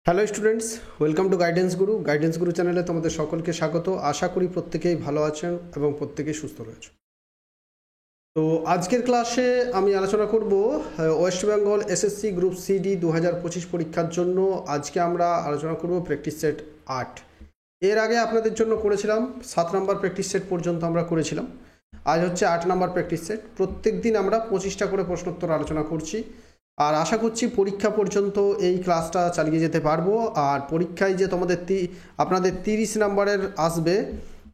Hello students, welcome to guidance গুরু চ্যানেলে তোমাদের সকলকে স্বাগত। আশা করি প্রত্যেকেই ভালো আছেন এবং প্রত্যেকেই সুস্থ রয়েছে। তো আজকের ক্লাসে আমি আলোচনা করব West Bengal SSC group CD 2025 পরীক্ষার জন্য। আজকে আমরা আলোচনা করব প্র্যাকটিস সেট 8। এর আগে আপনাদের জন্য করেছিলাম 7 নম্বর প্র্যাকটিস সেট পর্যন্ত আমরা করেছিলাম। আজ হচ্ছে 8 নম্বর প্র্যাকটিস সেট। প্রত্যেক দিন আমরা 25টা করে প্রশ্নোত্তর আলোচনা করছি, আর আশা করছি পরীক্ষা পর্যন্ত এই ক্লাসটা চালিয়ে যেতে পারবো। আর পরীক্ষায় যে আপনাদের 30 নম্বরের আসবে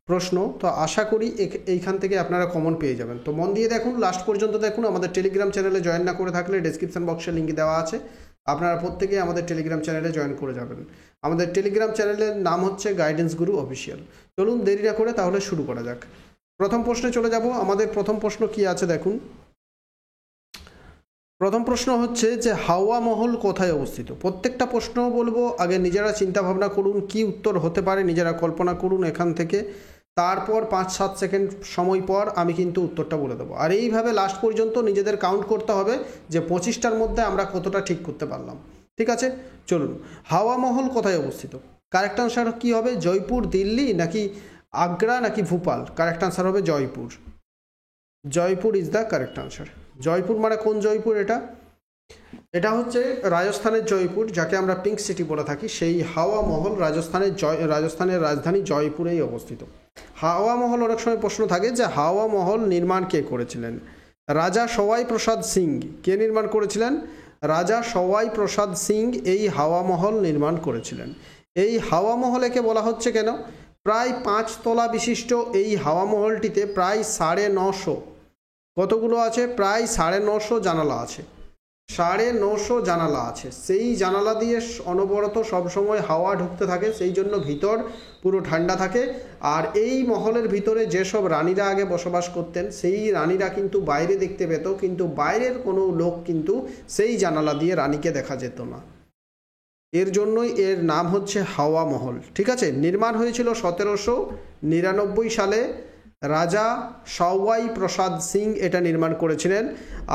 প্রশ্ন, তো আশা করি এইখান থেকে আপনারা কমন পেয়ে যাবেন। তো মন দিয়ে দেখুন, লাস্ট পর্যন্ত দেখুন। আমাদের টেলিগ্রাম চ্যানেলে জয়েন না করে থাকলে ডেসক্রিপশন বক্সে লিঙ্ক দেওয়া আছে, আপনারা প্রত্যেকেই আমাদের টেলিগ্রাম চ্যানেলে জয়েন করে যাবেন। আমাদের টেলিগ্রাম চ্যানেলের নাম হচ্ছে গাইডেন্স গুরু অফিসিয়াল। চলুন দেরি না করে তাহলে শুরু করা যাক। প্রথম প্রশ্নে চলে যাব। আমাদের প্রথম প্রশ্ন কি আছে দেখুন। প্রথম প্রশ্ন হচ্ছে যে হাওয়া মহল কোথায় অবস্থিত। প্রত্যেকটা প্রশ্ন বলবো, আগে নিজেরা চিন্তা ভাবনা করুন কি উত্তর হতে পারে, নিজেরা কল্পনা করুন এখান থেকে। তারপর 5-7 সেকেন্ড সময় পর আমি কিন্তু উত্তরটা বলে দেবো। আর এইভাবে লাস্ট পর্যন্ত নিজেদের কাউন্ট করতে হবে যে 25টার মধ্যে আমরা কতটা ঠিক করতে পারলাম। ঠিক আছে, চলুন। হাওয়া মহল কোথায় অবস্থিত? কারেক্ট আনসার কী হবে? জয়পুর, দিল্লি, নাকি আগ্রা, নাকি ভোপাল? কারেক্ট আনসার হবে Jaipur. Jaipur is the correct answer. Jaipur মানে কোন জয়পুর? এটা হচ্ছে রাজস্থানের জয়পুর, যাকে আমরা পিঙ্ক সিটি বলে থাকি। সেই হাওয়া মহল রাজস্থানের রাজধানী জয়পুরেই অবস্থিত। হাওয়া মহল অনেক সময় প্রশ্ন থাকে যে হাওয়া মহল নির্মাণ কে করেছিলেন? রাজা সওয়াই প্রসাদ সিং। কে নির্মাণ করেছিলেন? রাজা সওয়াই প্রসাদ সিং এই হাওয়া মহল নির্মাণ করেছিলেন। এই হাওয়া মহলেকে বলা হচ্ছে কেন? প্রায় 5 তলা বিশিষ্ট এই হাওয়া মহলটিতে প্রায় 950 কতগুলো আছে? প্রায় 950 জানালা আছে। 950 জানালা আছে। সেই জানালা দিয়ে অনবরত সবসময় হাওয়া ঢুকতে থাকে, সেই জন্য ভিতর পুরো ঠান্ডা থাকে। আর এই মহলের ভিতরে যেসব রানীরা আগে বসবাস করতেন, সেই রানীরা কিন্তু বাইরে দেখতে পেত, কিন্তু বাইরের কোনো লোক কিন্তু সেই জানালা দিয়ে রানীকে দেখা যেত না। এর জন্যই এর নাম হচ্ছে হাওয়া মহল। ঠিক আছে, নির্মাণ হয়েছিল 1799 সালে। রাজা সওয়াই প্রসাদ সিং এটা নির্মাণ করেছিলেন।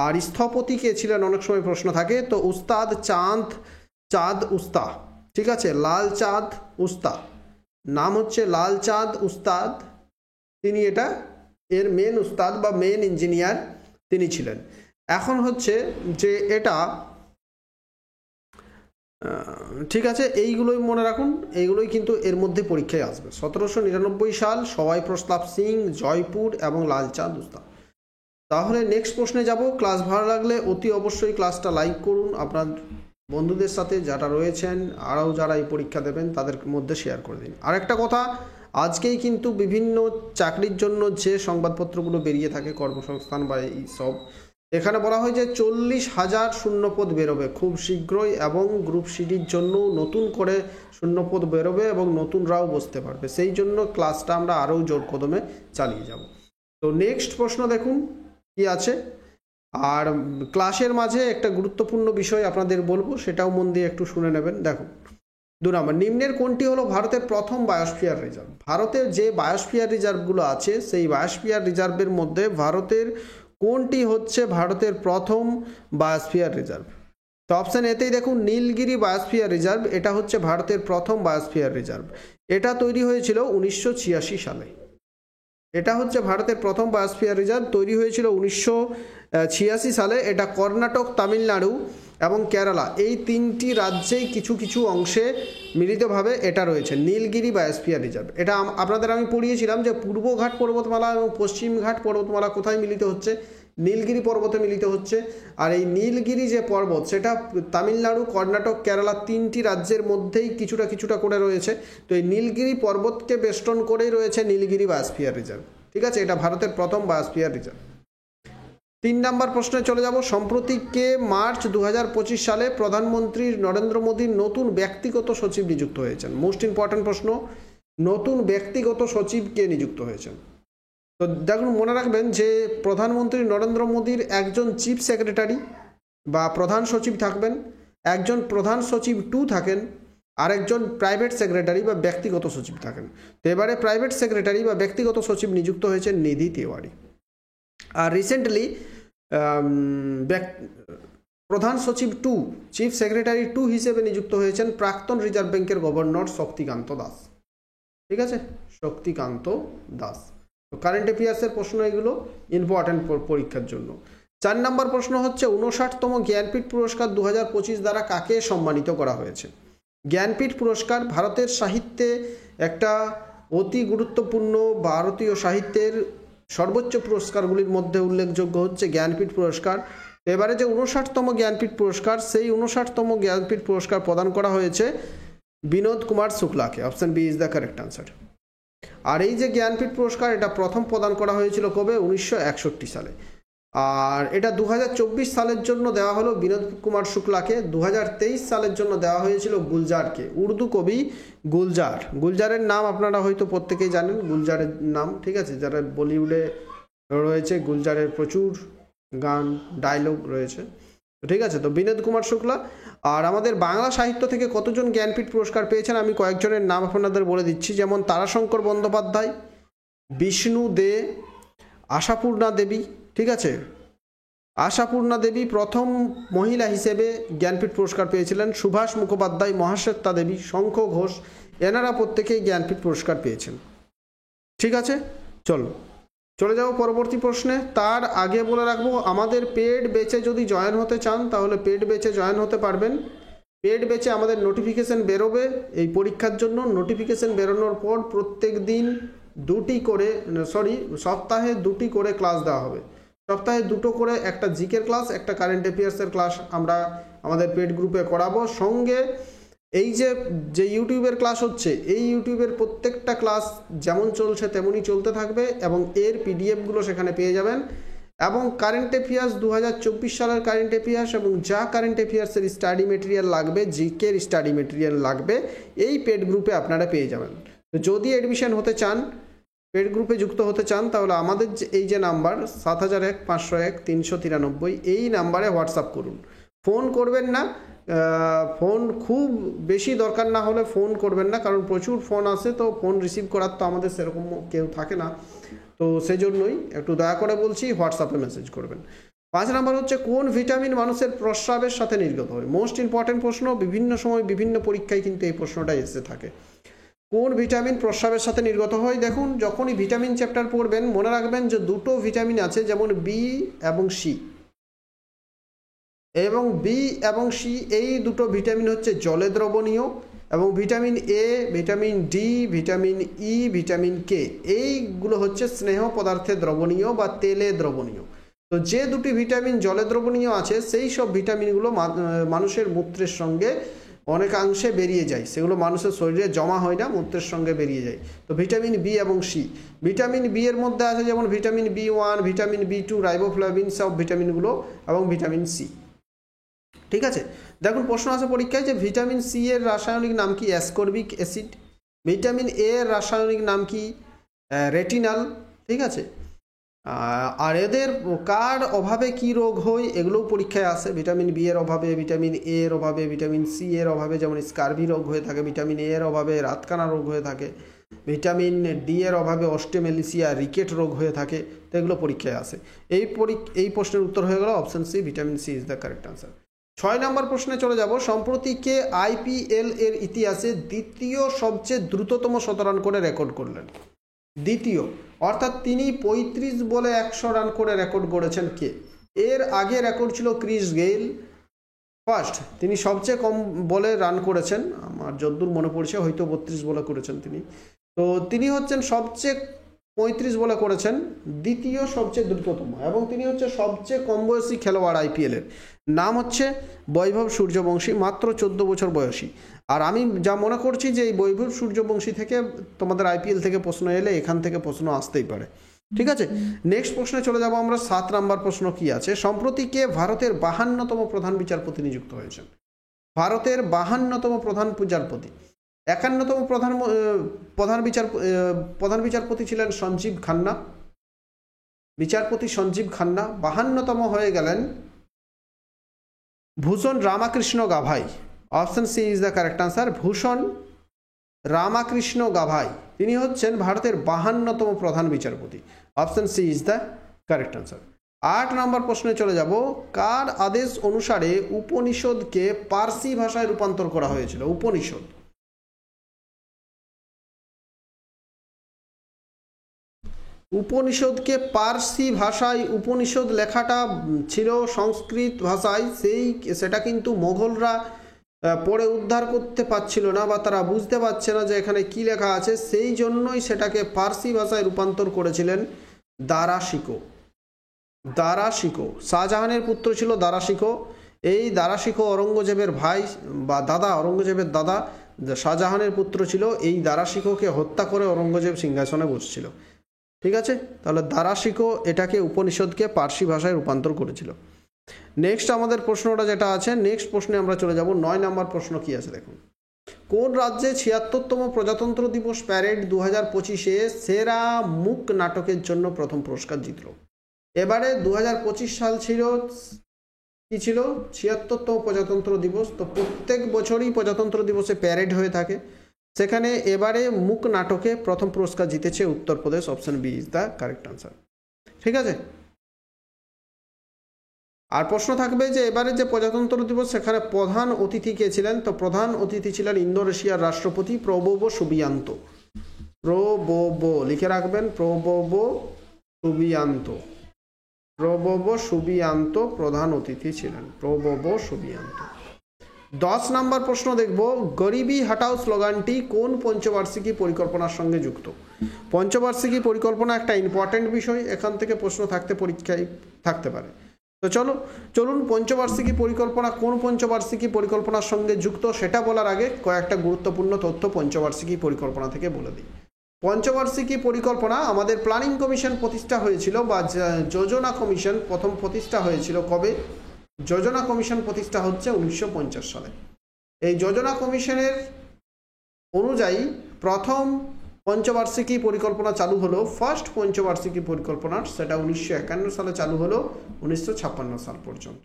আর স্থপতি কে ছিলেন অনেক সময় প্রশ্ন থাকে, তো উস্তাদ চাঁদ উস্তা। ঠিক আছে, লাল চাঁদ উস্তা, নাম হচ্ছে লাল চাঁদ উস্তাদ। তিনি এর মেন উস্তাদ বা মেন ইঞ্জিনিয়ার তিনি ছিলেন। এখন হচ্ছে যে এটা ঠিক আছে, এইগুলোই মনে রাখুন, এইগুলোই কিন্তু এর মধ্যে পরীক্ষায় আসবে। 1799 সাল, সওয়াই প্রতাপ সিং, জয়পুর এবং লালচাঁদ উস্তা। তাহলে নেক্সট প্রশ্নে যাব। ক্লাস ভালো লাগলে অতি অবশ্যই ক্লাসটা লাইক করুন, আপনার বন্ধুদের সাথে যারা রয়েছেন আরও যারা এই পরীক্ষা দেবেন তাদের মধ্যে শেয়ার করে দিন। আরেকটা কথা, আজকেই কিন্তু বিভিন্ন চাকরির জন্য যে সংবাদপত্রগুলো বেরিয়ে থাকে, কর্মসংস্থান বা এই সব, এখানে বলা হয় যে 40,000 শূন্যপদ বেরোবে খুব শীঘ্রই, এবং গ্রুপ সিডির জন্য নতুন করে শূন্যপদ বেরোবে এবং নতুনরাও বসতে পারবে। সেই জন্য ক্লাসটা আমরা আরও জোর কদমে চালিয়ে যাব। তো নেক্সট প্রশ্ন দেখুন কি আছে। আর ক্লাসের মাঝে একটা গুরুত্বপূর্ণ বিষয় আপনাদের বলবো, সেটাও মন দিয়ে একটু শুনে নেবেন। দেখুন, 2 নম্বর, নিম্নের কোনটি হলো ভারতের প্রথম বায়োস্ফিয়ার রিজার্ভ? ভারতের যে বায়োস্ফিয়ার রিজার্ভগুলো আছে, সেই বায়োস্ফিয়ার রিজার্ভের মধ্যে ভারতের কোনটি হচ্ছে ভারতের প্রথম বায়োস্ফিয়ার রিজার্ভ? তো অপশান এতেই দেখুন, নীলগিরি বায়োস্ফিয়ার রিজার্ভ, এটা হচ্ছে ভারতের প্রথম বায়োস্ফিয়ার রিজার্ভ। এটা তৈরি হয়েছিল 1986 সালে। এটা হচ্ছে ভারতের প্রথম বায়োস্ফিয়ার রিজার্ভ, তৈরি হয়েছিল 1986 সালে। এটা কর্ণাটক, তামিলনাড়ু এবং কেরালা এই 3টি রাজ্যেই কিছু কিছু অংশে মিলিতভাবে এটা রয়েছে, নীলগিরি বায়োস্ফিয়ার রিজার্ভ। এটা আপনাদের আমি পড়িয়েছিলাম যে পূর্বঘাট পর্বতমালা এবং পশ্চিমঘাট পর্বতমালা কোথায় মিলিত হচ্ছে? নীলগিরি পর্বতে মিলিত হচ্ছে। আর এই নীলগিরি যে পর্বত, সেটা তামিলনাড়ু, কর্ণাটক, কেরালা 3টি রাজ্যের মধ্যেই কিছুটা কিছুটা করে রয়েছে। তো এই নীলগিরি পর্বতকে বেষ্টন করেই রয়েছে নীলগিরি বায়োস্ফিয়ার রিজার্ভ। ঠিক আছে, এটা ভারতের প্রথম বায়োস্ফিয়ার রিজার্ভ। 3 নম্বর প্রশ্নে চলে যাব। সম্প্রতি কে মার্চ 2025 সালে প্রধানমন্ত্রী নরেন্দ্র মোদীর নতুন ব্যক্তিগত সচিব নিযুক্ত হয়েছেন? মোস্ট ইম্পর্ট্যান্ট প্রশ্ন, নতুন ব্যক্তিগত সচিব কে নিযুক্ত হয়েছেন? তো দেখুন, মনে রাখবেন যে প্রধানমন্ত্রী নরেন্দ্র মোদীর একজন চিফ সেক্রেটারি বা প্রধান সচিব থাকবেন, একজন প্রধান সচিব 2 থাকেন, আরেকজন প্রাইভেট সেক্রেটারি বা ব্যক্তিগত সচিব থাকেন। তো এবারে প্রাইভেট সেক্রেটারি বা ব্যক্তিগত সচিব নিযুক্ত হয়েছেন নিধি তিওয়ারি। আর রিসেন্টলি প্রধান সচিব 2 চিফ সেক্রেটারি 2 হিসেবে নিযুক্ত হয়েছেন প্রাক্তন রিজার্ভ ব্যাংকের গভর্নর শক্তিকান্ত দাস। ঠিক আছে, শক্তিকান্ত দাস। তো কারেন্ট অ্যাফেয়ার্সের প্রশ্ন এগুলো ইম্পর্টেন্ট পরীক্ষার জন্য। 4 নম্বর প্রশ্ন হচ্ছে 59তম জ্ঞানপীঠ পুরস্কার 2025 দ্বারা কাকে সম্মানিত করা হয়েছে? জ্ঞানপীঠ পুরস্কার ভারতের সাহিত্যে একটা অতি গুরুত্বপূর্ণ ভারতীয় সাহিত্যের সর্বোচ্চ পুরস্কারগুলির মধ্যে উল্লেখযোগ্য হচ্ছে জ্ঞানপীঠ পুরস্কার। এবারে যে 59তম জ্ঞানপীঠ পুরস্কার, সেই 59তম জ্ঞানপীঠ পুরস্কার প্রদান করা হয়েছে বিনোদ কুমার শুক্লাকে। Option B is the correct answer. আর এই যে জ্ঞানপীঠ পুরস্কার, এটা প্রথম প্রদান করা হয়েছিল কবে? 1961 সালে। আর এটা 2024 সালের জন্য দেওয়া হলো বিনোদ কুমার শুক্লাকে, 2023 সালের জন্য দেওয়া হয়েছিল গুলজারকে, উর্দু কবি গুলজার। গুলজারের নাম আপনারা হয়তো প্রত্যেকেই জানেন, গুলজারের নাম। ঠিক আছে, যারা বলিউডে রয়েছে, গুলজারের প্রচুর গান ডায়লগ রয়েছে। ঠিক আছে, তো বিনোদ কুমার শুক্লা। আর আমাদের বাংলা সাহিত্য থেকে কতজন জ্ঞানপীঠ পুরস্কার পেয়েছেন আমি কয়েকজনের নাম আপনাদের বলে দিচ্ছি। যেমন তারাশঙ্কর বন্দ্যোপাধ্যায়, বিষ্ণু দে, আশাপূর্ণা দেবী। ঠিক আছে, আশাপূর্ণা দেবী প্রথম মহিলা হিসেবে জ্ঞানপীঠ পুরস্কার পেয়েছিলেন। সুভাষ মুখোপাধ্যায়, মহাশ্বেতা দেবী, শঙ্খ ঘোষ, এনারা প্রত্যেকেই জ্ঞানপীঠ পুরস্কার পেয়েছেন। ঠিক আছে, চলে যাবো পরবর্তী প্রশ্নে। তার আগে বলে রাখবো, আমাদের পেড ব্যাচে যদি জয়েন হতে চান তাহলে পেড ব্যাচে জয়েন হতে পারবেন। পেড ব্যাচে আমাদের নোটিফিকেশন বেরোবে এই পরীক্ষার জন্য। নোটিফিকেশন বেরোনোর পর প্রত্যেক দিন সপ্তাহে 2টি করে ক্লাস দেওয়া হবে। সপ্তাহে 2টো করে, একটা জিকের ক্লাস, একটা কারেন্ট অ্যাফেয়ার্সের ক্লাস আমরা আমাদের পেড গ্রুপে করাবো। সঙ্গে এই যে ইউটিউবের ক্লাস হচ্ছে, এই ইউটিউবের প্রত্যেকটা ক্লাস যেমন চলছে তেমনই চলতে থাকবে এবং এর পিডিএফগুলো সেখানে পেয়ে যাবেন। এবং কারেন্ট অ্যাফেয়ার্স 2024 সালের কারেন্ট অ্যাফেয়ার্স এবং যা কারেন্ট অ্যাফেয়ার্সের স্টাডি মেটেরিয়াল লাগবে, জিকের স্টাডি মেটেরিয়াল লাগবে, এই পেড গ্রুপে আপনারা পেয়ে যাবেন। তো যদি অ্যাডমিশন হতে চান, পেড গ্রুপে যুক্ত হতে চান, তাহলে আমাদের এই যে নাম্বার 7001-501-393, এই নাম্বারে হোয়াটসঅ্যাপ করুন। ফোন করবেন না, ফোন খুব বেশি দরকার না হলে ফোন করবেন না, কারণ প্রচুর ফোন আসে, তো ফোন রিসিভ করার তো আমাদের সেরকম কেউ থাকে না। তো সেজন্যই একটু দয়া করে বলছি, হোয়াটসঅ্যাপে মেসেজ করবেন। 5 নম্বর হচ্ছে কোন ভিটামিন মানুষের প্রস্রাবের সাথে নির্গত হয়? মোস্ট ইম্পর্টেন্ট প্রশ্ন, বিভিন্ন সময় বিভিন্ন পরীক্ষায় কিন্তু এই প্রশ্নটা এসে থাকে। কোন ভিটামিন প্রস্রাবের সাথে নির্গত হয়? দেখুন, যখনই ভিটামিন চ্যাপ্টার পড়বেন মনে রাখবেন যে 2টো ভিটামিন আছে, যেমন বি এবং সি। এবং বি এবং সি এই 2টো ভিটামিন হচ্ছে জলে দ্রবণীয়, এবং vitamin A, vitamin D, vitamin E, vitamin K, এইগুলো হচ্ছে স্নেহ পদার্থে দ্রবণীয় বা তেলে দ্রবণীয়। তো যে 2টি ভিটামিন জলে দ্রবণীয় আছে, সেই সব ভিটামিনগুলো মানুষের মূত্রের সঙ্গে অনেকাংশে বেরিয়ে যায়, সেগুলো মানুষের শরীরে জমা হয় না, মূত্রের সঙ্গে বেরিয়ে যায়। তো ভিটামিন বি এবং সি, ভিটামিন বি এর মধ্যে আছে যেমন vitamin B1, vitamin B2, riboflavin, সব ভিটামিনগুলো, এবং ভিটামিন সি। ঠিক আছে, দেখুন প্রশ্ন আছে পরীক্ষায় যে ভিটামিন সি এর রাসায়নিক নাম কি? Ascorbic acid. ভিটামিন এ এর রাসায়নিক নাম কি? রেটিনাল। ঠিক আছে, আর এদের কার অভাবে কি রোগ হয় এগুলোও পরীক্ষায় আসে। ভিটামিন বি এর অভাবে, ভিটামিন এ এর অভাবে, ভিটামিন সি এর অভাবে যেমন স্কারভি রোগ হয়ে থাকে, ভিটামিন এ এর অভাবে রাতকানা রোগ হয়ে থাকে, ভিটামিন ডি এর অভাবে অস্টেমেলিসিয়া রিকেট রোগ হয়ে থাকে। তো এগুলো পরীক্ষায় আসে। এই প্রশ্নের উত্তর হয়ে গেল option C, vitamin C is the correct answer. 6 number প্রশ্নে চলে যাব। সম্প্রতি কে আইপিএল এর ইতিহাসে দ্বিতীয় সবচেয়ে দ্রুততম শতরান করে রেকর্ড করলেন? দ্বিতীয়, অর্থাৎ তিনি 35 বলে 100 রান করে রেকর্ড গড়েছেন কে? এর আগে রেকর্ড ছিল ক্রিস গেইল। ফার্স্ট, তিনি সবচেয়ে কম বলে রান করেছেন, আমার যদ্দূর মনে পড়ছে হয়তো 32 বলে করেছেন তিনি। তো তিনি হচ্ছেন সবচেয়ে 35 বলে করেছেন, দ্বিতীয় সবচেয়ে দ্রুততম, এবং তিনি হচ্ছে সবচেয়ে কম বয়সী খেলোয়াড় আইপিএলের। নাম হচ্ছে বৈভব সূর্যবংশী, মাত্র 14 বছর বয়সী। আর আমি যা মনে করছি যে এই বৈভব সূর্যবংশী থেকে তোমাদের আইপিএল থেকে প্রশ্ন এলে এখান থেকে প্রশ্ন আসতেই পারে। ঠিক আছে, নেক্সট প্রশ্নে চলে যাব আমরা। 7 নম্বর প্রশ্ন কি আছে? সম্প্রতি কে ভারতের 52তম প্রধান বিচারপতি নিযুক্ত হয়েছেন? ভারতের 52তম প্রধান বিচারপতি। 51তম প্রধান বিচারপতি ছিলেন সঞ্জীব খান্না, বিচারপতি সঞ্জীব খান্না। 52তম হয়ে গেলেন Bhushan Ramkrishna Gavai. Option C is the correct answer. Bhushan Ramkrishna Gavai, তিনি হচ্ছেন ভারতের 52তম প্রধান বিচারপতি। Option C is the correct answer. 8 number প্রশ্নে চলে যাব। কার আদেশ অনুসারে উপনিষদকে পার্সি ভাষায় রূপান্তর করা হয়েছিল? উপনিষদ, উপনিষদকে পার্সি ভাষায়, উপনিষদ লেখাটা ছিল সংস্কৃত ভাষায়, সেটা কিন্তু মোগলরা পড়ে উদ্ধার করতে পারছিল না বা তারা বুঝতে পারছে না যে এখানে কি লেখা আছে, সেই জন্যই সেটাকে পার্সি ভাষায় রূপান্তর করেছিলেন দারা শিকো। দারা শিকো শাহজাহানের পুত্র ছিল দারা শিকো। এই দারা শিকো অরঙ্গজেবের ভাই বা দাদা, অরঙ্গজেবের দাদা শাহজাহানের পুত্র ছিল। এই দারা শিকোকে হত্যা করে অরঙ্গজেব সিংহাসনে বসছিল। ঠিক আছে, তাহলে দারা শিকো এটাকে উপনিষদকে পার্সি ভাষায় রূপান্তর করেছিল। নেক্সট আমাদের প্রশ্নটা যেটা আছে, নেক্সট প্রশ্নে আমরা চলে যাব। 9 নম্বর প্রশ্ন কি আছে দেখুন। কোন রাজ্যে 76তম প্রজাতন্ত্র দিবস প্যারেড 2025-এ সেরা মুক নাটকের জন্য প্রথম পুরস্কার জিতল? এবারে 2025 সাল ছিল, কি ছিল? 76তম প্রজাতন্ত্র দিবস। তো প্রত্যেক বছরই প্রজাতন্ত্র দিবসে প্যারেড হয়ে থাকে, সেখানে এবারে মুক নাটকে প্রথম পুরস্কার জিতেছে Uttar Pradesh. Option B is the correct answer. ঠিক আছে, আর প্রশ্ন থাকবে যে এবারে যে প্রজাতন্ত্র দিবস সেখানে প্রধান অতিথি কে ছিলেন? তো প্রধান অতিথি ছিলেন ইন্দোনেশিয়ার রাষ্ট্রপতি প্রবোবো সুবিয়ান্তো। প্রবোবো লিখে রাখবেন, প্রবোবো সুবিয়ান্তো। প্রবোবো সুবিয়ান্তো প্রধান অতিথি ছিলেন, প্রবোবো সুবিয়ান্তো। 10 নম্বর প্রশ্ন দেখব। গরিবি হাটাও স্লোগানটি কোন পঞ্চবার্ষিকী পরিকল্পনার সঙ্গে যুক্ত? পঞ্চবার্ষিকী পরিকল্পনা একটা ইম্পর্টেন্ট বিষয়, এখান থেকে প্রশ্ন থাকতে পরীক্ষায় থাকতে পারে। তো চলুন পঞ্চবার্ষিকী পরিকল্পনা কোন পঞ্চবার্ষিকী পরিকল্পনার সঙ্গে যুক্ত সেটা বলার আগে কয়েকটা গুরুত্বপূর্ণ তথ্য পঞ্চবার্ষিকী পরিকল্পনা থেকে বলে দিই। পঞ্চবার্ষিকী পরিকল্পনা আমাদের প্ল্যানিং কমিশন প্রতিষ্ঠা হয়েছিল বা যোজনা কমিশন প্রথম প্রতিষ্ঠা হয়েছিল কবে? যোজনা কমিশন প্রতিষ্ঠা হচ্ছে 1950 সালে। এই যোজনা কমিশনের অনুযায়ী প্রথম পঞ্চবার্ষিকী পরিকল্পনা চালু হলো, ফার্স্ট পঞ্চবার্ষিকী পরিকল্পনা, সেটা 1951 সালে চালু হলো 1956 সাল পর্যন্ত।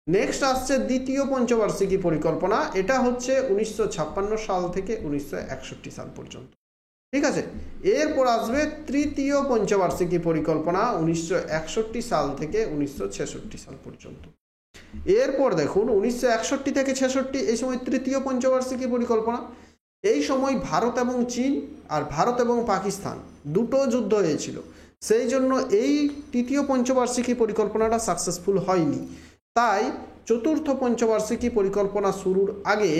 নেক্সট আসছে দ্বিতীয় পঞ্চবার্ষিকী পরিকল্পনা, এটা হচ্ছে 1956 সাল থেকে 1961 সাল পর্যন্ত। ঠিক আছে, এরপর আসবে তৃতীয় পঞ্চবার্ষিকী পরিকল্পনা 1961 সাল থেকে 1966 সাল পর্যন্ত। এরপর দেখুন 1961 থেকে 66 এই সময় তৃতীয় পঞ্চবার্ষিকী পরিকল্পনা। এই সময় ভারত এবং চীন আর ভারত এবং পাকিস্তান দুটো যুদ্ধ হয়েছিল, সেই জন্য এই তৃতীয় পঞ্চবার্ষিকী পরিকল্পনাটা সাকসেসফুল হয়নি। তাই চতুর্থ পঞ্চবার্ষিকী পরিকল্পনা শুরুর আগে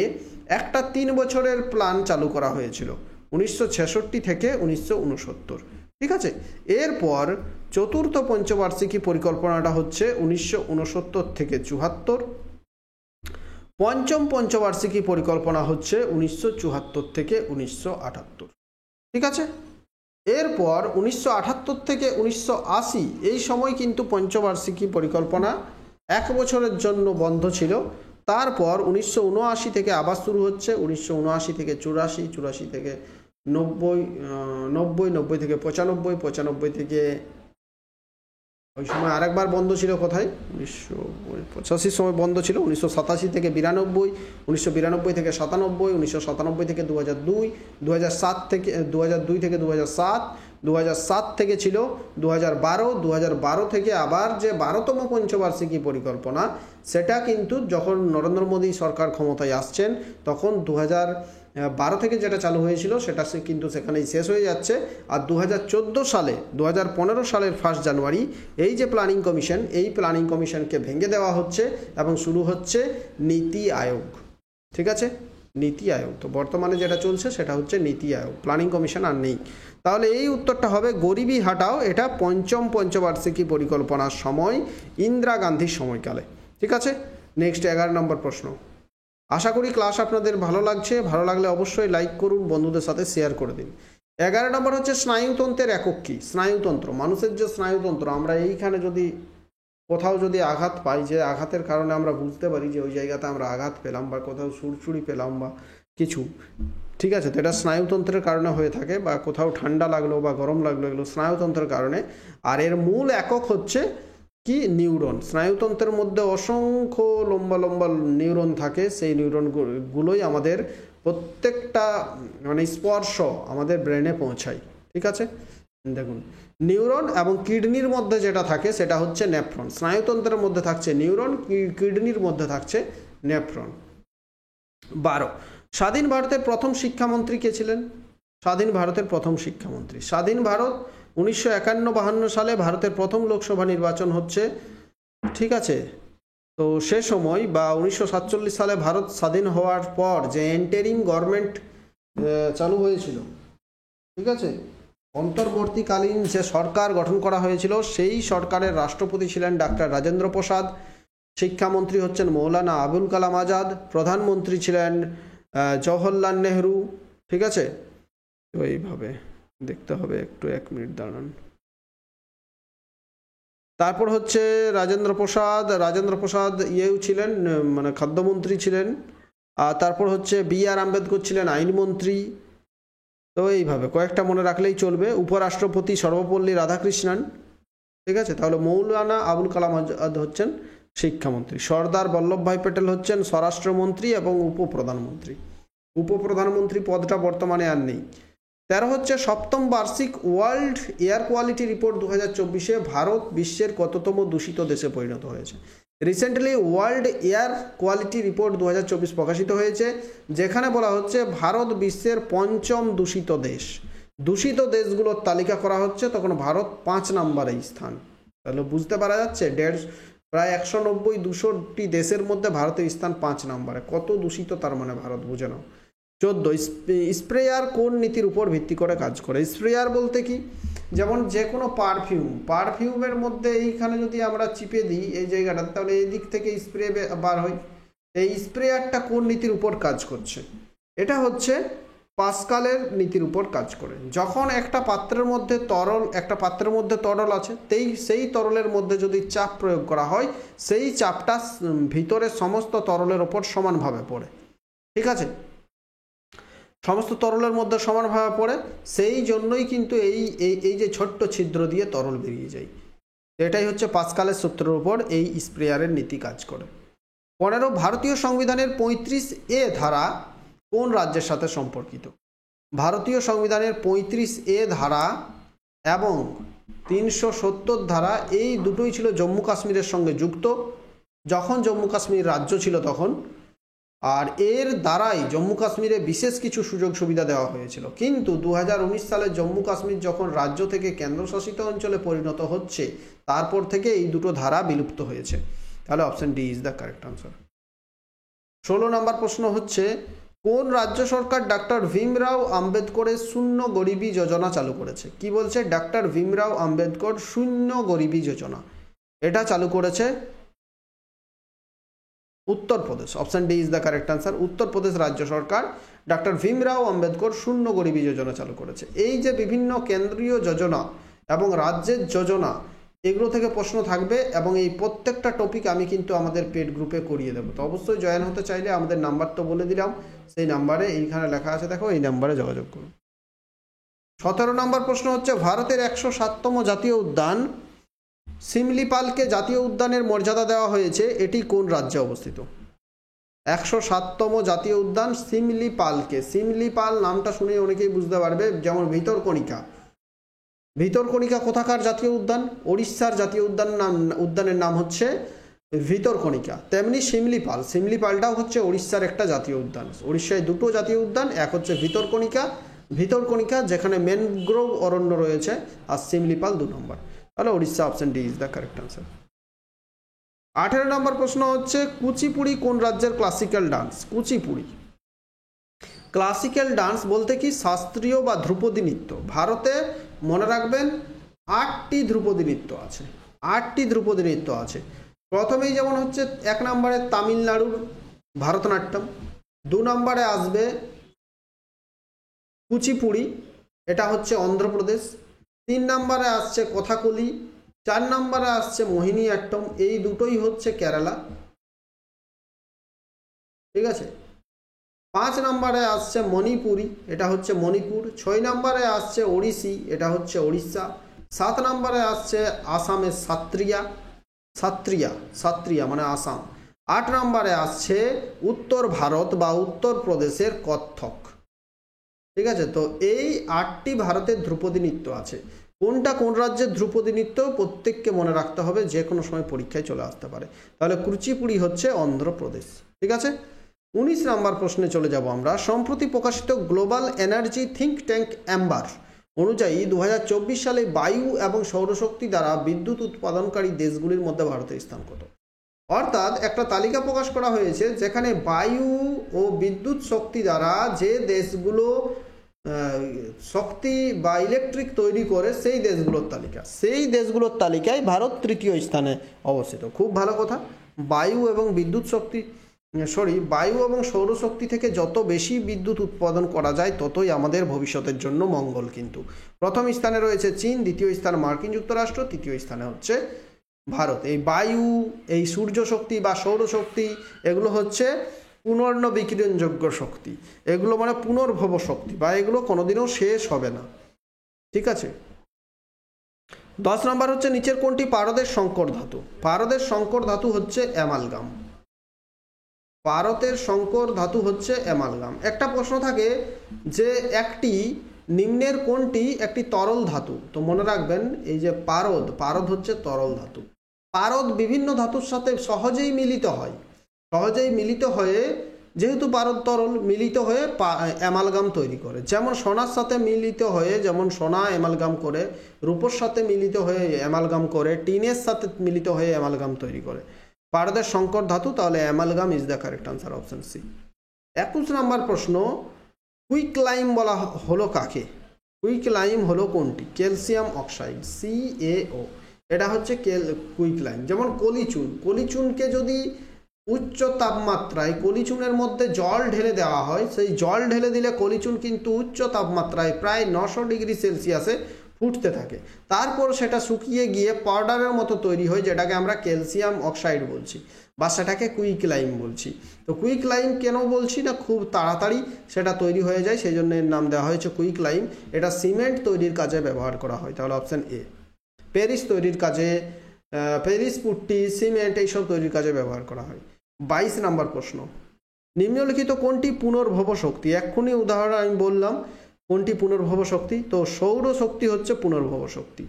একটা 3 বছরের প্ল্যান চালু করা হয়েছিল 1966 থেকে 1969। ঠিক আছে, এরপর চতুর্থ পঞ্চবার্ষিকী পরিকল্পনাটা হচ্ছে 1969 থেকে 74। পঞ্চম পঞ্চবার্ষিকী পরিকল্পনা হচ্ছে 1974 থেকে 1978। ঠিক আছে, এরপর 1978 থেকে 1980 এই সময় কিন্তু পঞ্চবার্ষিকী পরিকল্পনা 1 বছরের জন্য বন্ধ ছিল। তারপর 1979 থেকে আবার শুরু হচ্ছে, 1979 থেকে 84, 84 থেকে 90, 90 থেকে 95, 95 থেকে ওই সময় আরেকবার বন্ধ ছিল কোথায়, 1985 সময় বন্ধ ছিল, 1987 থেকে 92, 1992 থেকে 97, 1997 থেকে 2002, 2007 থেকে 2002 থেকে 2007, 2007 থেকে ছিল 2012, 2012 থেকে আবার যে 12তম পঞ্চবার্ষিকী পরিকল্পনা, সেটা কিন্তু যখন নরেন্দ্র মোদী সরকার ক্ষমতায় আসছেন তখন 2012 থেকে যেটা চালু হয়েছিল সেটা কিন্তু সেখানেই শেষ হয়ে যাচ্ছে। আর 2014 সালে 2015 সালের 1 জানুয়ারি এই যে প্ল্যানিং কমিশন, এই প্ল্যানিং কমিশনকে ভেঙে দেওয়া হচ্ছে এবং শুরু হচ্ছে নীতি আয়োগ। ঠিক আছে, নীতি আয়োগ। তো বর্তমানে যেটা চলছে সেটা হচ্ছে নীতি আয়োগ, প্ল্যানিং কমিশন আর নেই। তাহলে এই উত্তরটা হবে গরিবি হাটাও, এটা পঞ্চম পঞ্চবার্ষিকী পরিকল্পনার সময় ইন্দিরা গান্ধীর সময়কালে। ঠিক আছে, নেক্সট 11 নম্বর প্রশ্ন। আশা করি ক্লাস আপনাদের ভালো লাগছে, ভালো লাগলে অবশ্যই লাইক করুন, বন্ধুদের সাথে শেয়ার করে দিন। 11 নম্বর হচ্ছে স্নায়ুতন্ত্রের একক কী? স্নায়ুতন্ত্র, মানুষের যে স্নায়ুতন্ত্র, আমরা এইখানে যদি কোথাও যদি আঘাত পাই, যে আঘাতের কারণে আমরা বুঝতে পারি যে ওই জায়গাতে আমরা আঘাত পেলাম বা কোথাও সুড়সুড়ি পেলাম বা কিছু, ঠিক আছে, তো এটা স্নায়ুতন্ত্রের কারণে হয়ে থাকে, বা কোথাও ঠান্ডা লাগলো বা গরম লাগলো, এগুলো স্নায়ুতন্ত্রের কারণে। আর এর মূল একক হচ্ছে কি? নিউরন। স্নায়ুতন্ত্রের মধ্যে অসংখ্য লম্বা লম্বা নিউরন থাকে, সেই নিউরনগুলোই আমাদের প্রত্যেকটা স্পর্শ আমাদের ব্রেনে পৌঁছায়। ঠিক আছে, দেখুন, নিউরন এবং কিডনির মধ্যে যেটা থাকে সেটা হচ্ছে নেফ্রন। স্নায়ুতন্ত্রের মধ্যে থাকছে নিউরন, কিডনির মধ্যে থাকছে নেফ্রন। 12, স্বাধীন ভারতের প্রথম শিক্ষামন্ত্রী কে ছিলেন? স্বাধীন ভারতের প্রথম শিক্ষামন্ত্রী, স্বাধীন ভারত 1951-52 সালে ভারতের প্রথম লোকসভা নির্বাচন হচ্ছে, ঠিক আছে। তো সে সময় বা 1947 সালে ভারত স্বাধীন হওয়ার পর যে এন্টারিম গভর্নমেন্ট চালু হয়েছিল, ঠিক আছে, অন্তর্বর্তীকালীন যে সরকার গঠন করা হয়েছিল সেই সরকারের রাষ্ট্রপতি ছিলেন ডাক্তার রাজেন্দ্র প্রসাদ, শিক্ষামন্ত্রী হচ্ছেন মৌলানা আবুল কালাম আজাদ, প্রধানমন্ত্রী ছিলেন জওহরলাল নেহরু, ঠিক আছে। তো এইভাবে দেখতে হবে, একটু 1 মিনিট দাঁড়ান। তারপর হচ্ছে রাজেন্দ্র প্রসাদ ইয়েও ছিলেন, মানে খাদ্যমন্ত্রী ছিলেন। আর তারপর হচ্ছে BR আম্বেদকর ছিলেন আইনমন্ত্রী। তো এইভাবে কয়েকটা মনে রাখলেই চলবে। উপরাষ্ট্রপতি সর্বপল্লী রাধাকৃষ্ণন, ঠিক আছে। তাহলে মৌলানা আবুল কালাম আজাদ হচ্ছেন শিক্ষামন্ত্রী, সর্দার বল্লভভাই প্যাটেল হচ্ছেন স্বরাষ্ট্রমন্ত্রী এবং উপপ্রধানমন্ত্রী। উপপ্রধানমন্ত্রী পদটা বর্তমানে আর নেই। 13 হচ্ছে সপ্তম বার্ষিক ওয়ার্ল্ড এয়ার কোয়ালিটি রিপোর্ট 2024-এ ভারত বিশ্বের কততম দূষিত দেশে পরিণত হয়েছে? Recently world air quality report 2024 প্রকাশিত হয়েছে, যেখানে বলা হচ্ছে ভারত বিশ্বের 5ম দূষিত দেশ। দূষিত দেশগুলোর তালিকা করা হচ্ছে, তখন ভারত 5 নম্বরে স্থান। তাহলে বুঝতে পারা যাচ্ছে প্রায় 190-200টি দেশের মধ্যে ভারতের স্থান 5 নম্বরে। কত দূষিত তার মানে ভারত, বুঝে নাও। 14, স্প্রেয়ার কোন নীতির উপর ভিত্তি করে কাজ করে? স্প্রেয়ার বলতে কি, যেমন যে কোনো পারফিউমের মধ্যে এইখানে যদি আমরা চিপে দিই এই জায়গাটাতে, তাহলে এই দিক থেকে স্প্রে বার হয়। এই স্প্রেয়ারটা কোন নীতির উপর কাজ করছে? এটা হচ্ছে পাস্কালের নীতির উপর কাজ করে। যখন একটা পাত্রের মধ্যে তরল আছে, সেই তরলের মধ্যে যদি চাপ প্রয়োগ করা হয়, সেই চাপটা ভিতরে সমস্ত তরলের ওপর সমানভাবে পড়ে, ঠিক আছে। সমস্ত তরলের মধ্যে সমানভাবে পড়ে, সেই জন্যই কিন্তু এই যে ছোট্ট ছিদ্র দিয়ে তরল বেরিয়ে যায়। এটাই হচ্ছে পাস্কালের সূত্রের উপর এই স্প্রেয়ারের নীতি কাজ করে। 15, ভারতীয় সংবিধানের 35A ধারা কোন রাজ্যের সাথে সম্পর্কিত? ভারতীয় সংবিধানের 35A ধারা এবং 370 ধারা, এই দুটোই ছিল জম্মু কাশ্মীরের সঙ্গে যুক্ত, যখন জম্মু কাশ্মীর রাজ্য ছিল তখন। আর এর দ্বারাই জম্মু কাশ্মীরে বিশেষ কিছু সুযোগ সুবিধা দেওয়া হয়েছিল। কিন্তু 2019 সালে জম্মু কাশ্মীর যখন রাজ্য থেকে কেন্দ্রশাসিত অঞ্চলে পরিণত হচ্ছে, তারপর থেকে এই দুটো ধারা বিলুপ্ত হয়েছে। তাহলে option D is the correct answer. 16 নম্বর প্রশ্ন হচ্ছে, কোন রাজ্য সরকার ডাক্তার ভীমরাও আম্বেদকরের শূন্য গরিবী যোজনা চালু করেছে? কি বলছে? ডাক্তার ভীমরাও আম্বেদকর শূন্য গরিবী যোজনা, এটা চালু করেছে Uttar Pradesh. Option D is the correct answer. Uttar Pradesh রাজ্য সরকার ডাক্তার ভীমরাও আম্বেদকর শূন্য গরিবী যোজনা চালু করেছে। এই যে বিভিন্ন কেন্দ্রীয় যোজনা এবং রাজ্যের যোজনা, এগুলো থেকে প্রশ্ন থাকবে, এবং এই প্রত্যেকটা টপিক আমি কিন্তু আমাদের পেড গ্রুপে করিয়ে দেবো। তো অবশ্যই জয়েন হতে চাইলে আমাদের নাম্বার তো বলে দিলাম, সেই নাম্বারে এইখানে লেখা আছে, দেখো, এই নাম্বারে যোগাযোগ করুন। 17 নম্বর প্রশ্ন হচ্ছে, ভারতের 107তম জাতীয় উদ্যান শিমলিপালকে জাতীয় উদ্যানের মর্যাদা দেওয়া হয়েছে, এটি কোন রাজ্যে অবস্থিত? 107তম জাতীয় উদ্যান শিমলিপালকে, শিমলিপাল নামটা শুনে অনেকেই বুঝতে পারবে, যেমন ভিতরকণিকা কোথাকার জাতীয় উদ্যান? ওড়িশার জাতীয় উদ্যানের নাম হচ্ছে ভিতরকণিকা। তেমনি শিমলিপালটাও হচ্ছে ওড়িশার একটা জাতীয় উদ্যান। ওড়িশায় দুটো জাতীয় উদ্যান, এক হচ্ছে ভিতরকণিকা যেখানে ম্যানগ্রোভ অরণ্য রয়েছে, আর শিমলিপাল 2 নম্বর। তাহলে Odisha, option D is the correct answer. 18 নম্বর প্রশ্ন হচ্ছে, কুচিপুড়ি কোন রাজ্যের classical dance? Kuchipudi classical dance বলতে কি, শাস্ত্রীয় বা ধ্রুপদী নৃত্য। ভারতে মনে রাখবেন 8টি ধ্রুপদী নৃত্য আছে। প্রথমেই যেমন হচ্ছে 1 নম্বরে তামিলনাড়ুর ভারতনাট্যম, 2 নম্বরে আসবে কুচিপুড়ি, এটা হচ্ছে অন্ধ্রপ্রদেশ, 3 নম্বরে আসছে কথাকলি, 4 নম্বরে আসছে মোহিনীঅট্টম, এই দুটোই হচ্ছে কেরালা, ঠিক আছে। 5 নম্বরে আসছে মণিপুরি, এটা হচ্ছে মণিপুর। 6 নম্বরে আসছে ওড়িশি, এটা হচ্ছে ওড়িশা। 7 নম্বরে আসছে আসামের সাত্রিয়া মানে আসাম। 8 নম্বরে আসছে উত্তর ভারত বা উত্তরপ্রদেশের কত্থক, ঠিক আছে। তো এই 8টি ভারতের ধ্রুপদী নৃত্য আছে। কোনটা কোন রাজ্যের ধ্রুপদী নৃত্য প্রত্যেককে মনে রাখতে হবে, যে কোনো সময় পরীক্ষায় চলে আসতে পারে। তাহলে কুচিপুড়ি হচ্ছে অন্ধ্রপ্রদেশ। ঠিক আছে, 19 নম্বর প্রশ্নে চলে যাব আমরা। সম্প্রতি প্রকাশিত global energy think tank Amber অনুযায়ী 2024 সালে বায়ু এবং সৌরশক্তি দ্বারা বিদ্যুৎ উৎপাদনকারী দেশগুলির মধ্যে ভারতের স্থান কত? অর্থাৎ একটা তালিকা প্রকাশ করা হয়েছে যেখানে বায়ু ও বিদ্যুৎ শক্তি দ্বারা যে দেশগুলো শক্তি বা ইলেকট্রিক তৈরি করে সেই দেশগুলোর তালিকায় ভারত তৃতীয় স্থানে অবস্থিত। খুব ভালো কথা। বায়ু এবং সৌরশক্তি থেকে যত বেশি বিদ্যুৎ উৎপাদন করা যায় ততই আমাদের ভবিষ্যতের জন্য মঙ্গল। কিন্তু প্রথম স্থানে রয়েছে চীন, দ্বিতীয় স্থান মার্কিন যুক্তরাষ্ট্র, তৃতীয় স্থানে হচ্ছে ভারত। এই বায়ু, এই সূর্য শক্তি বা সৌরশক্তি, এগুলো হচ্ছে পুনর্নবীকরণযোগ্য শক্তি। এগুলো মানে পুনর্ভব শক্তি, বা এগুলো কোনোদিনও শেষ হবে না। ঠিক আছে, 10 নম্বর হচ্ছে নিচের কোনটি পারদের সংকর ধাতু? পারদের সংকর ধাতু হচ্ছে অ্যামালগাম। ভারতের সংকর ধাতু হচ্ছে অ্যামালগাম। একটা প্রশ্ন থাকে যে একটি নিম্নের কোনটি একটি তরল ধাতু? তো মনে রাখবেন এই যে পারদ হচ্ছে তরল ধাতু। পারদ বিভিন্ন ধাতুর সাথে সহজেই মিলিত হয়ে যেহেতু পারদ তরল, মিলিত হয়ে অ্যামালগাম তৈরি করে। যেমন সোনার সাথে মিলিত হয়ে যেমন সোনা অ্যামালগাম করে, রূপোর সাথে মিলিত হয়ে অ্যামালগাম করে, টিনের সাথে মিলিত হয়ে অ্যামালগাম তৈরি করে। পারদের সংকর ধাতু, তাহলে amalgam is the correct answer, option C. 21 number প্রশ্ন, কুইকলাইম বলা হলো কাকে? কুইকলাইম হলো কোনটি? Calcium oxide, CaO। এটা হচ্ছে কুইকলাইম। যেমন কলিচুনকে যদি উচ্চ তাপমাত্রায় কলিচুনের মধ্যে জল ঢেলে দেওয়া হয়, সেই জল ঢেলে দিলে কলিচুন কিন্তু উচ্চ তাপমাত্রায় প্রায় 900 ডিগ্রি সেলসিয়াসে ফুটতে থাকে। তারপর সেটা শুকিয়ে গিয়ে পাউডারের মতো তৈরি হয়, যেটাকে আমরা ক্যালসিয়াম অক্সাইড বলছি, বা সেটাকে কুইকলাইম বলছি। তো কুইকলাইম কেন বলছি না, খুব তাড়াতাড়ি সেটা তৈরি হয়ে যায়, সেই জন্য এর নাম দেওয়া হয়েছে কুইকলাইম। এটা সিমেন্ট তৈরির কাজে ব্যবহার করা হয়, তাহলে অপশন এ। প্যারিস তৈরির কাজে, প্যারিস পুট্টি, সিমেন্ট এইসব তৈরির কাজে ব্যবহার করা হয়। 22 নম্বর প্রশ্ন, নিম্নলিখিত কোনটি পুনর্ভব শক্তি? এক্ষুনি উদাহরণ আমি বললাম কোনটি পুনর্ভব শক্তি। তো সৌরশক্তি হচ্ছে পুনর্ভব শক্তি।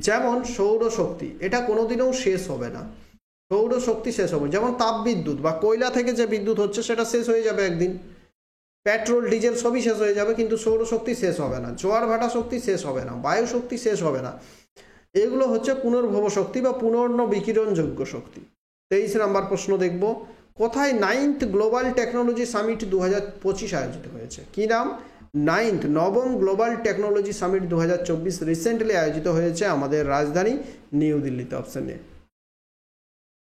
যেমন সৌরশক্তি, এটা কোনোদিনও শেষ হবে না। সৌরশক্তি শেষ হবে, যেমন তাপবিদ্যুৎ বা কয়লা থেকে যে বিদ্যুৎ হচ্ছে সেটা শেষ হয়ে যাবে একদিন, পেট্রোল ডিজেল সবই শেষ হয়ে যাবে, কিন্তু সৌরশক্তি শেষ হবে না। জোয়ার ভাটা শক্তি শেষ হবে না, বায়ু শক্তি শেষ হবে না। এগুলো হচ্ছে পুনর্ভব শক্তি বা পুনর্নবীকরণযোগ্য শক্তি। 23 নম্বর প্রশ্ন দেখব, কোথায় 9th গ্লোবাল টেকনোলজি সামিট 2025 আয়োজিত হয়েছে? কি নাম? 9th নবম গ্লোবাল টেকনোলজি সামিট 2024 রিসেন্টলি আয়োজিত হয়েছে আমাদের রাজধানী নিউ দিল্লিতে, অপশন এ।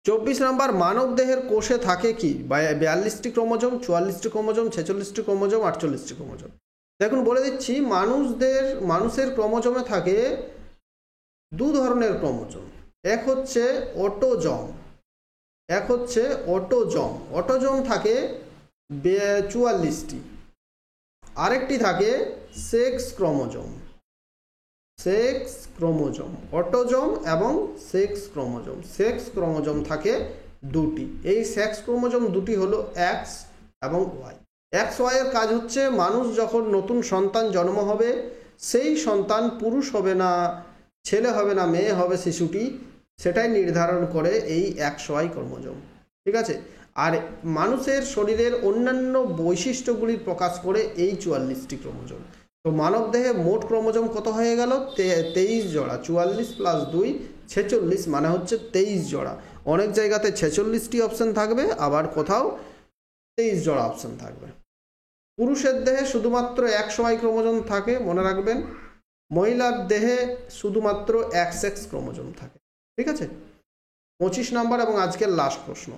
24 নম্বর, মানব দেহের কোষে থাকে কি? 42টি ক্রোমোজোম, 44টি ক্রোমোজোম, 46টি ক্রোমোজোম, 48টি ক্রোমোজোম। দেখুন বলে দিচ্ছি, মানুষের ক্রোমোজোমে থাকে দু ধরনের ক্রোমোজোম। এক হচ্ছে অটোজোম থাকে 44টি, আরেকটি থাকে সেক্স ক্রোমোজোম। অটোজোম এবং সেক্স ক্রোমোজোম থাকে দুটি। এই সেক্স ক্রোমোজোম দুটি হলো এক্স এবং ওয়াই। এক্স ওয়াই এর কাজ হচ্ছে মানুষ যখন নতুন সন্তান জন্ম হবে, সেই সন্তান পুরুষ হবে না ছেলে হবে না মেয়ে হবে শিশুটি, সেটাই নির্ধারণ করে এই XY ক্রোমোজোম। ঠিক আছে, আর মানুষের শরীরের অন্যান্য বৈশিষ্ট্যগুলি প্রকাশ করে এই 44টি ক্রোমোজোম। তো মানবদেহে মোট ক্রোমোজোম কত হয়ে গেল? 23 জোড়া। 44 + 2 46, মানে হচ্ছে 23 জোড়া। অনেক জায়গাতে 46টি অপশন থাকবে, আবার কোথাও 23 জোড়া অপশন থাকবে। পুরুষের দেহে শুধুমাত্র XY ক্রোমোজোম থাকে, মনে রাখবেন। মহিলার দেহে শুধুমাত্র XX ক্রোমোজোম থাকে। ঠিক আছে, 25 নম্বর এবং আজকের লাস্ট প্রশ্ন,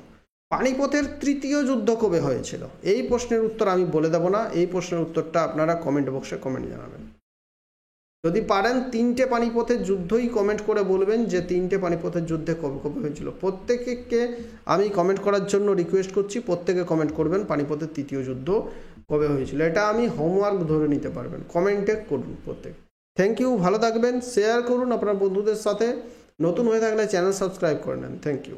পানিপথের তৃতীয় যুদ্ধ কবে হয়েছিল? এই প্রশ্নের উত্তর আমি বলে দেব না, এই প্রশ্নের উত্তরটা আপনারা কমেন্ট বক্সে কমেন্ট জানাবেন। যদি পারেন 3টে পানিপথের যুদ্ধই কমেন্ট করে বলবেন যে 3টে পানিপথের যুদ্ধে কবে কবে হয়েছিল। প্রত্যেককে আমি কমেন্ট করার জন্য রিকোয়েস্ট করছি, প্রত্যেকে কমেন্ট করবেন পানিপথের তৃতীয় যুদ্ধ কবে হয়েছিল। এটা আমি হোমওয়ার্ক ধরে নিতে পারবেন, কমেন্টে করুন প্রত্যেক। থ্যাংক ইউ, ভালো থাকবেন, শেয়ার করুন আপনার বন্ধুদের সাথে। নতুন হয়ে থাকলে চ্যানেল সাবস্ক্রাইব করে নেন। Thank you.